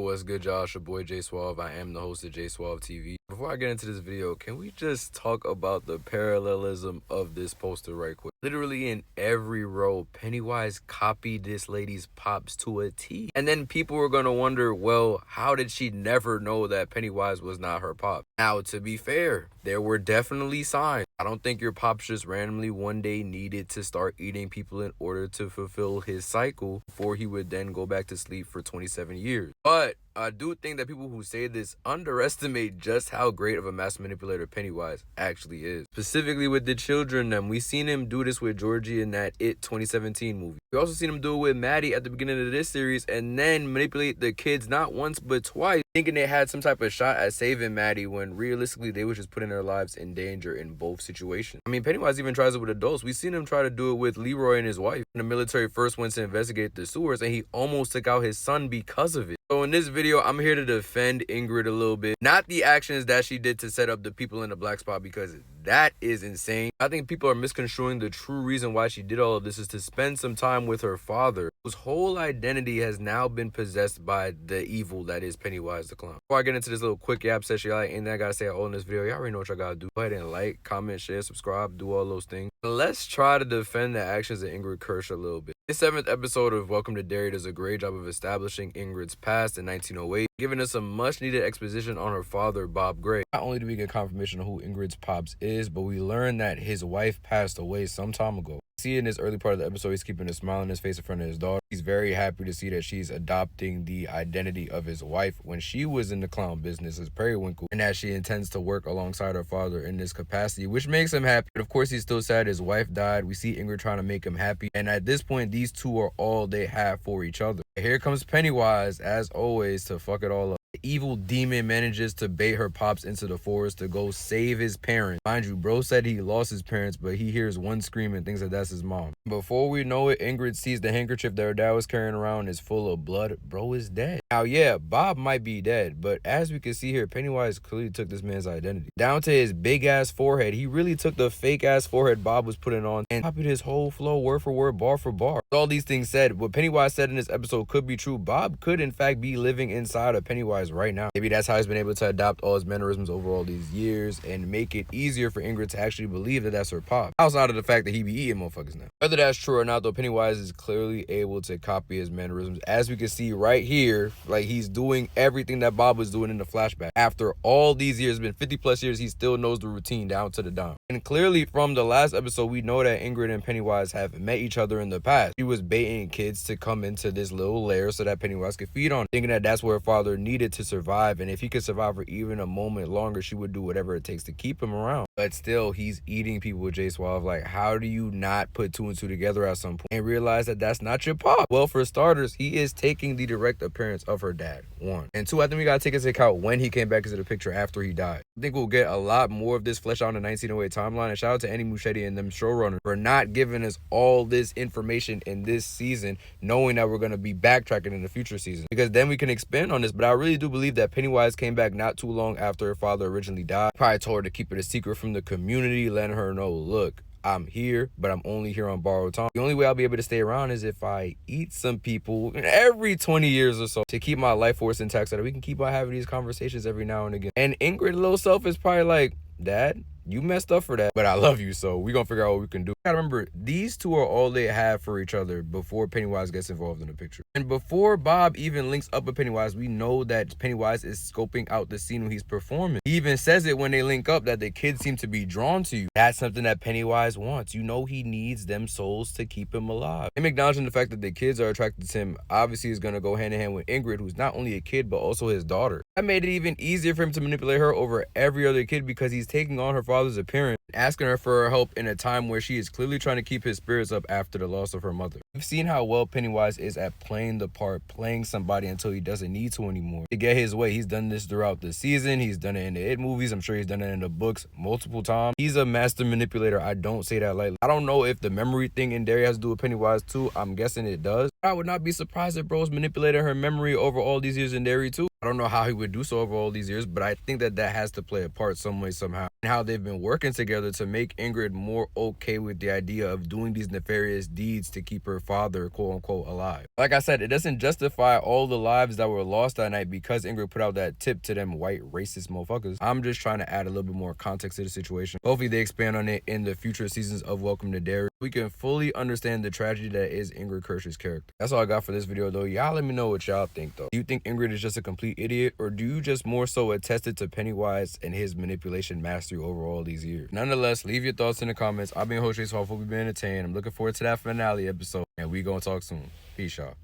What's good, Josh? Your boy J Suave. I am the host of J Suave TV. Before I get into this video, can we just talk about the parallelism of this poster right quick? Literally in every row, Pennywise copied this lady's pops to a T. And then people were gonna wonder, well, how did she never know that Pennywise was not her pop? Now, to be fair, there were definitely signs. I don't think your pops just randomly one day needed to start eating people in order to fulfill his cycle before he would then go back to sleep for 27 years. But I do think that people who say this underestimate just how great of a master manipulator Pennywise actually is. Specifically with the children, we seen him do this with Georgie in that It 2017 movie. We also seen him do it with Maddie at the beginning of this series, and then manipulate the kids not once but twice, thinking they had some type of shot at saving Maddie when realistically they were just putting their lives in danger in both situations. I mean, Pennywise even tries it with adults. We seen him try to do it with Leroy and his wife. When the military first went to investigate the sewers, and he almost took out his son because of it. So in this video, I'm here to defend Ingrid a little bit. Not the actions that she did to set up the people in the black spot, because that is insane. I think people are misconstruing the true reason why she did all of this is to spend some time with her father, whose whole identity has now been possessed by the evil that is Pennywise the Clown. Before I get into this little quick yap session, y'all ain't that I gotta say all in this video. Y'all already know what y'all gotta do. Go ahead and like, comment, share, subscribe, do all those things. Let's try to defend the actions of Ingrid Kersh a little bit. This 7th episode of Welcome to Derry does a great job of establishing Ingrid's past in 1908, giving us some much needed exposition on her father, Bob Gray. Not only do we get confirmation of who Ingrid's pops is, but we learn that his wife passed away some time ago. See, in this early part of the episode, he's keeping a smile on his face in front of his daughter. He's very happy to see that she's adopting the identity of his wife when she was in the clown business as Periwinkle, and that she intends to work alongside her father in this capacity, which makes him happy. But of course, he's still sad his wife died. We see Ingrid trying to make him happy, and at this point, these two are all they have for each other. Here comes Pennywise, as always, to fuck it all up. The evil demon manages to bait her pops into the forest to go save his parents. Mind you, bro said he lost his parents, but he hears one scream and thinks that that's his mom. Before we know it, Ingrid sees the handkerchief that her dad was carrying around is full of blood. Bro is dead. Now, yeah, Bob might be dead, but as we can see here, Pennywise clearly took this man's identity. Down to his big-ass forehead. He really took the fake-ass forehead Bob was putting on and copied his whole flow word for word, bar for bar. All these things said, what Pennywise said in this episode could be true. Bob could, in fact, be living inside of Pennywise right now. Maybe that's how he's been able to adopt all his mannerisms over all these years and make it easier for Ingrid to actually believe that that's her pop, outside of the fact that he be eating motherfuckers now. Whether that's true or not, though, Pennywise is clearly able to copy his mannerisms, as we can see right here. Like, he's doing everything that Bob was doing in the flashback. After all these years, it's been 50 plus years, he still knows the routine down to the dime. And clearly from the last episode, we know that Ingrid and Pennywise have met each other in the past. She was baiting kids to come into this little lair so that Pennywise could feed on, thinking that that's where her father needed to survive, and if he could survive for even a moment longer, she would do whatever it takes to keep him around. But still, he's eating people with J Suave. Like, how do you not put two and two together at some point and realize that that's not your pop? Well, for starters, he is taking the direct appearance of her dad, 1. And 2, I think we gotta take into account when he came back into the picture after he died. I think we'll get a lot more of this fleshed out in the 1908 timeline, and shout out to Andy Muschietti and them showrunners for not giving us all this information in this season, knowing that we're gonna be backtracking in the future season, because then we can expand on this. But I really do believe that Pennywise came back not too long after her father originally died. Probably told her to keep it a secret from the community, letting her know, look, I'm here, but I'm only here on borrowed time. The only way I'll be able to stay around is if I eat some people every 20 years or so to keep my life force intact so that we can keep on having these conversations every now and again. And Ingrid, little self, is probably like, Dad, you messed up for that, but I love you, so we're gonna figure out what we can do. Gotta remember, these two are all they have for each other before Pennywise gets involved in the picture. And before Bob even links up with Pennywise, we know that Pennywise is scoping out the scene when he's performing. He even says it when they link up that the kids seem to be drawn to you. That's something that Pennywise wants. You know, he needs them souls to keep him alive. Him acknowledging the fact that the kids are attracted to him obviously is gonna go hand in hand with Ingrid, who's not only a kid but also his daughter. That made it even easier for him to manipulate her over every other kid, because he's taking on her father's appearance, asking her for her help in a time where she is clearly trying to keep his spirits up after the loss of her mother. We've seen how well Pennywise is at playing the part, playing somebody until he doesn't need to anymore to get his way. He's done this throughout the season. He's done it in the It movies. I'm sure he's done it in the books multiple times. He's a master manipulator. I don't say that lightly. I don't know if the memory thing in Derry has to do with Pennywise too. I'm guessing it does. I would not be surprised if bro's manipulated her memory over all these years in Derry too. I don't know how he would do so over all these years, but I think that that has to play a part some way, somehow. And how they've been working together to make Ingrid more okay with the idea of doing these nefarious deeds to keep her father, quote unquote, alive. Like I said, it doesn't justify all the lives that were lost that night because Ingrid put out that tip to them white racist motherfuckers. I'm just trying to add a little bit more context to the situation. Hopefully they expand on it in the future seasons of Welcome to Derry. We can fully understand the tragedy that is Ingrid Kersh's character. That's all I got for this video though. Y'all let me know what y'all think though. Do you think Ingrid is just a complete idiot, or do you just more so attest it to Pennywise and his manipulation mastery over all these years? Nonetheless, leave your thoughts in the comments. I've been your host, Jace. Hope you've been entertained. I'm looking forward to that finale episode, and we gonna talk soon. Peace, y'all.